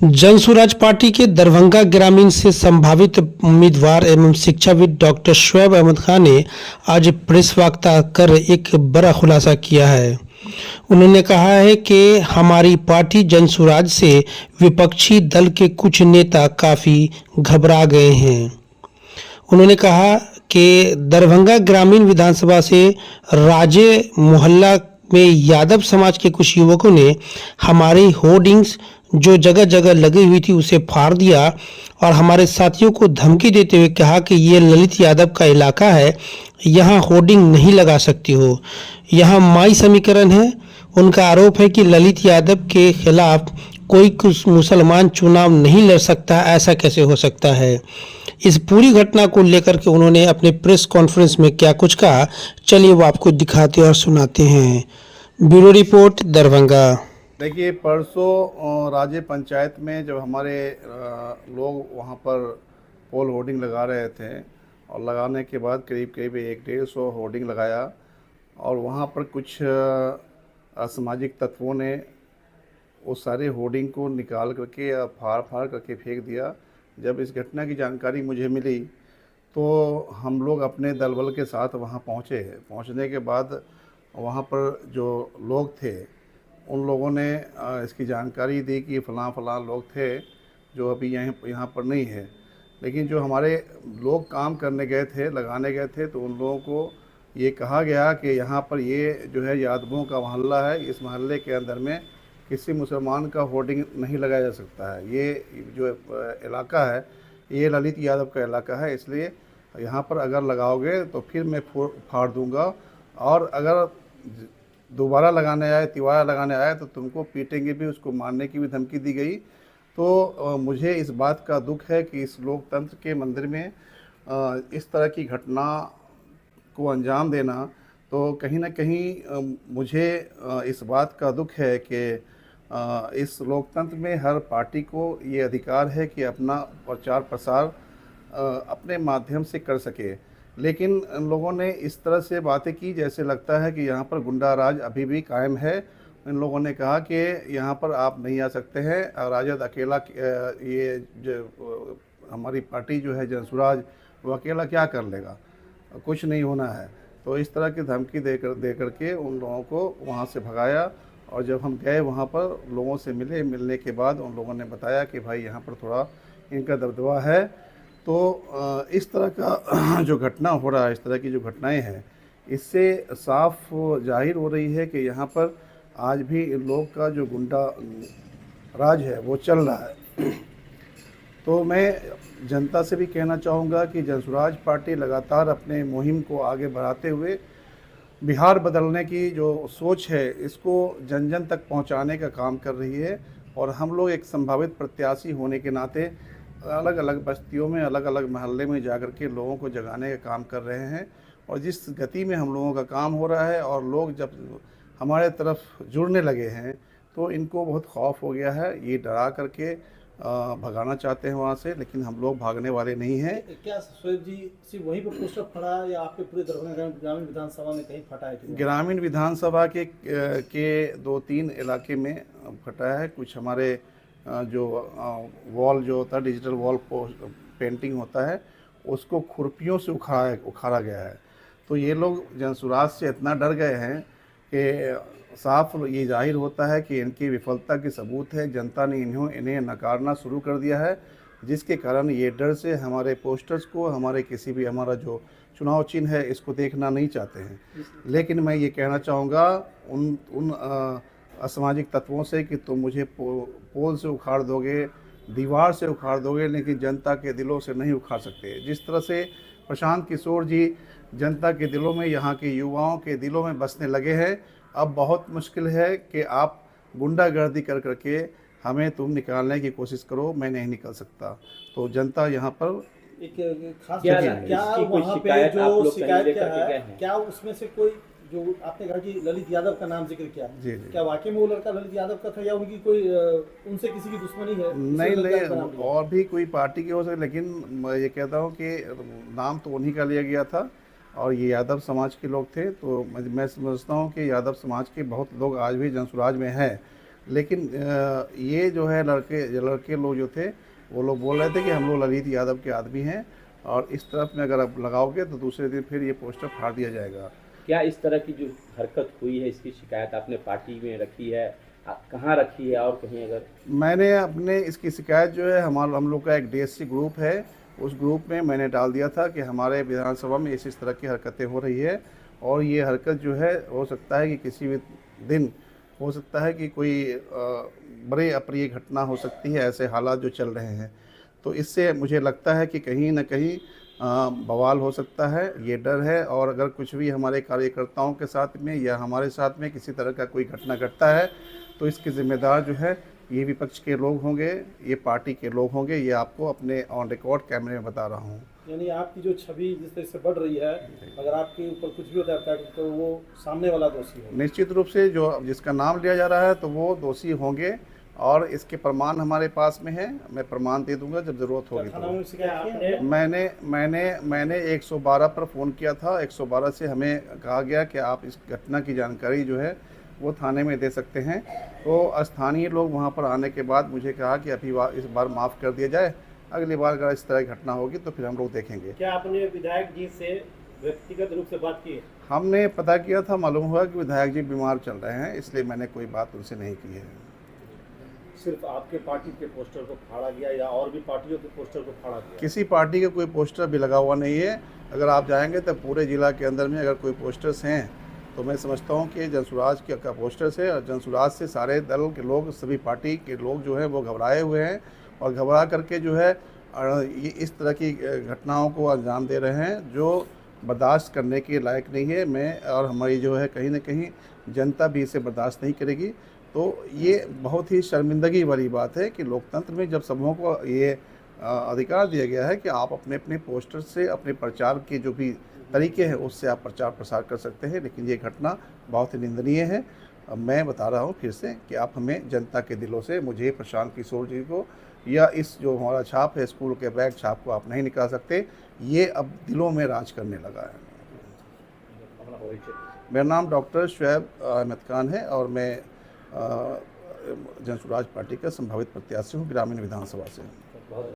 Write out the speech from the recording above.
Jan Suraaj party के दरभंगा ग्रामीण से संभावित उम्मीदवार एवं शिक्षाविद डॉक्टर शुएब अहमद खान ने आज प्रेस वार्ता कर एक बड़ा खुलासा किया है। उन्होंने कहा है कि हमारी पार्टी जनसुराज से विपक्षी दल के कुछ नेता काफ़ी घबरा गए हैं। उन्होंने कहा कि दरभंगा ग्रामीण विधानसभा से राजे मोहल्ला में यादव समाज के कुछ युवकों ने हमारी होर्डिंग्स जो जगह जगह लगी हुई थी उसे फाड़ दिया और हमारे साथियों को धमकी देते हुए कहा कि ये ललित यादव का इलाका है, यहाँ होर्डिंग नहीं लगा सकती हो, यहाँ माई समीकरण है। उनका आरोप है कि ललित यादव के खिलाफ कोई कुछ मुसलमान चुनाव नहीं लड़ सकता, ऐसा कैसे हो सकता है। इस पूरी घटना को लेकर के उन्होंने अपने प्रेस कॉन्फ्रेंस में क्या कुछ कहा, चलिए वो आपको दिखाते और सुनाते हैं। Bureau report Darbhanga. देखिए, परसों राजे पंचायत में जब हमारे लोग वहाँ पर पोल होर्डिंग लगा रहे थे और लगाने के बाद करीब करीब 150 होर्डिंग लगाया और वहाँ पर कुछ असामाजिक तत्वों ने वो सारे होर्डिंग को निकाल करके या फाड़ फाड़ करके फेंक दिया। जब इस घटना की जानकारी मुझे मिली तो हम लोग अपने दल बल के साथ वहाँ पहुँचे। पहुँचने के बाद वहाँ पर जो लोग थे उन लोगों ने इसकी जानकारी दी कि फ़लाँ फ़लाँ लोग थे जो अभी यहाँ पर नहीं है। लेकिन जो हमारे लोग काम करने गए थे, लगाने गए थे, तो उन लोगों को ये कहा गया कि यहाँ पर ये जो है यादवों का मोहल्ला है, इस मोहल्ले के अंदर में किसी मुसलमान का होर्डिंग नहीं लगाया जा सकता है। ये जो इलाका है ये ललित यादव का इलाका है, इसलिए यहाँ पर अगर लगाओगे तो फिर मैं फाड़ दूँगा और अगर दोबारा लगाने आए, तिवारा लगाने आए तो तुमको पीटेंगे भी, उसको मारने की भी धमकी दी गई। तो मुझे इस बात का दुख है कि इस लोकतंत्र के मंदिर में इस तरह की घटना को अंजाम देना, तो कहीं ना कहीं मुझे इस बात का दुख है कि इस लोकतंत्र में हर पार्टी को ये अधिकार है कि अपना प्रचार प्रसार अपने माध्यम से कर सके। लेकिन इन लोगों ने इस तरह से बातें की जैसे लगता है कि यहाँ पर गुंडा राज अभी भी कायम है। इन लोगों ने कहा कि यहाँ पर आप नहीं आ सकते हैं, राजद अकेला, ये जो हमारी पार्टी जो है जनसुराज, वो अकेला क्या कर लेगा, कुछ नहीं होना है। तो इस तरह की धमकी दे करके उन लोगों को वहाँ से भगाया। और जब हम गए वहाँ पर लोगों से मिलने के बाद उन लोगों ने बताया कि भाई यहाँ पर थोड़ा इनका दबदबा है। तो इस तरह का जो घटना हो रहा है, इस तरह की जो घटनाएं हैं, इससे साफ जाहिर हो रही है कि यहाँ पर आज भी इन लोग का जो गुंडा राज है वो चल रहा है। तो मैं जनता से भी कहना चाहूँगा कि जनसुराज पार्टी लगातार अपने मुहिम को आगे बढ़ाते हुए बिहार बदलने की जो सोच है इसको जन जन तक पहुँचाने का काम कर रही है। और हम लोग एक संभावित प्रत्याशी होने के नाते अलग अलग बस्तियों में, अलग अलग महल्ले में जाकर के लोगों को जगाने का काम कर रहे हैं। और जिस गति में हम लोगों का काम हो रहा है और लोग जब हमारे तरफ जुड़ने लगे हैं तो इनको बहुत खौफ हो गया है, ये डरा करके भगाना चाहते हैं वहाँ से, लेकिन हम लोग भागने वाले नहीं हैं। क्या शुएब जी सिर्फ वहीं पर पोस्टर फटा या आपके पूरे दरभंगा ग्रामीण विधानसभा में कहीं फटा है? ग्रामीण विधानसभा के 2-3 इलाके में फटा है। कुछ हमारे जो वॉल जो होता है, डिजिटल वॉल पेंटिंग होता है, उसको खुरपियों से उखाड़ा गया है। तो ये लोग जनसुराज से इतना डर गए हैं कि साफ ये जाहिर होता है कि इनकी विफलता के सबूत है। जनता ने इन्हें नकारना शुरू कर दिया है, जिसके कारण ये डर से हमारे पोस्टर्स को, हमारे किसी भी हमारा जो चुनाव चिन्ह है इसको देखना नहीं चाहते हैं। लेकिन मैं ये कहना चाहूँगा उन असामाजिक तत्वों से कि तुम मुझे पोल से उखाड़ दोगे, दीवार से उखाड़ दोगे, लेकिन जनता के दिलों से नहीं उखाड़ सकते। जिस तरह से प्रशांत किशोर जी जनता के दिलों में, यहाँ के युवाओं के दिलों में बसने लगे हैं, अब बहुत मुश्किल है कि आप गुंडागर्दी कर करके हमें तुम निकालने की कोशिश करो, मैं नहीं निकल सकता। तो जनता यहाँ पर एक खास क्या वहाँ पे जो शिकायत क्या उसमें से कोई जो आपने कहा कि ललित यादव का नाम जिक्र किया, जी, क्या वाकई में वो लड़का ललित यादव का था या उनकी कोई उनसे किसी की दुश्मनी है? नहीं, और भी कोई पार्टी की हो सकती, लेकिन मैं ये कहता हूँ कि नाम तो उन्हीं का लिया गया था और ये यादव समाज के लोग थे। तो मैं समझता हूँ कि यादव समाज के बहुत लोग आज भी जनसुराज में हैं। लेकिन ये जो है लड़के लोग जो थे वो लोग बोल रहे थे कि हम लोग ललित यादव के आदमी हैं और इस तरफ में अगर आप लगाओगे तो दूसरे दिन फिर ये पोस्टर फाड़ दिया जाएगा। क्या इस तरह की जो हरकत हुई है इसकी शिकायत आपने पार्टी में रखी है, कहाँ रखी है और कहीं अगर? मैंने अपने इसकी शिकायत जो है हम लोग का एक डीएससी ग्रुप है, उस ग्रुप में मैंने डाल दिया था कि हमारे विधानसभा में इस तरह की हरकतें हो रही है और ये हरकत जो है हो सकता है कि किसी भी दिन हो सकता है कि कोई बड़े अप्रिय घटना हो सकती है, ऐसे हालात जो चल रहे हैं। तो इससे मुझे लगता है कि कहीं ना कहीं बवाल हो सकता है, ये डर है। और अगर कुछ भी हमारे कार्यकर्ताओं के साथ में या हमारे साथ में किसी तरह का कोई घटना घटता है तो इसके ज़िम्मेदार जो है ये विपक्ष के लोग होंगे, ये पार्टी के लोग होंगे। ये आपको अपने ऑन रिकॉर्ड कैमरे में बता रहा हूँ। यानी आपकी जो छवि जिस तरह से बढ़ रही है, अगर आपके ऊपर कुछ भी होता है तो वो सामने वाला दोषी होगा। निश्चित रूप से जो जिसका नाम लिया जा रहा है तो वो दोषी होंगे और इसके प्रमाण हमारे पास में है। मैं प्रमाण दे दूंगा जब ज़रूरत होगी तो। मैंने 112 पर फ़ोन किया था। 112 से हमें कहा गया कि आप इस घटना की जानकारी जो है वो थाने में दे सकते हैं। तो स्थानीय लोग वहाँ पर आने के बाद मुझे कहा कि अभी इस बार माफ़ कर दिया जाए, अगली बार अगर इस तरह की घटना होगी तो फिर हम लोग देखेंगे। क्या आपने विधायक जी से व्यक्तिगत रूप से बात की? हमने पता किया था, मालूम हुआ कि विधायक जी बीमार चल रहे हैं, इसलिए मैंने कोई बात उनसे नहीं की है। सिर्फ आपके पार्टी के पोस्टर को फाड़ा गया या और भी पार्टियों के पोस्टर को फाड़ा गया? किसी पार्टी का कोई पोस्टर भी लगा हुआ नहीं है। अगर आप जाएंगे तो पूरे ज़िला के अंदर में अगर कोई पोस्टर्स हैं तो मैं समझता हूँ कि जनसुराज का पोस्टर्स है और जनसुराज से सारे दल के लोग, सभी पार्टी के लोग जो हैं वो घबराए हुए हैं और घबरा करके जो है ये इस तरह की घटनाओं को अंजाम दे रहे हैं जो बर्दाश्त करने के लायक नहीं है। मैं और हमारी जो है कहीं ना कहीं जनता भी इसे बर्दाश्त नहीं करेगी। तो ये बहुत ही शर्मिंदगी वाली बात है कि लोकतंत्र में जब सबों को ये अधिकार दिया गया है कि आप अपने अपने पोस्टर से अपने प्रचार के जो भी तरीके हैं उससे आप प्रचार प्रसार कर सकते हैं, लेकिन ये घटना बहुत ही निंदनीय है। मैं बता रहा हूँ फिर से कि आप हमें जनता के दिलों से, मुझे प्रशांत किशोर जी को या इस जो हमारा छाप है स्कूल के बैग छाप को आप नहीं निकाल सकते। ये अब दिलों में राज करने लगा है। मेरा नाम डॉक्टर शुएब अहमद खान है और मैं जनसुराज पार्टी का संभावित प्रत्याशी हूँ ग्रामीण विधानसभा से।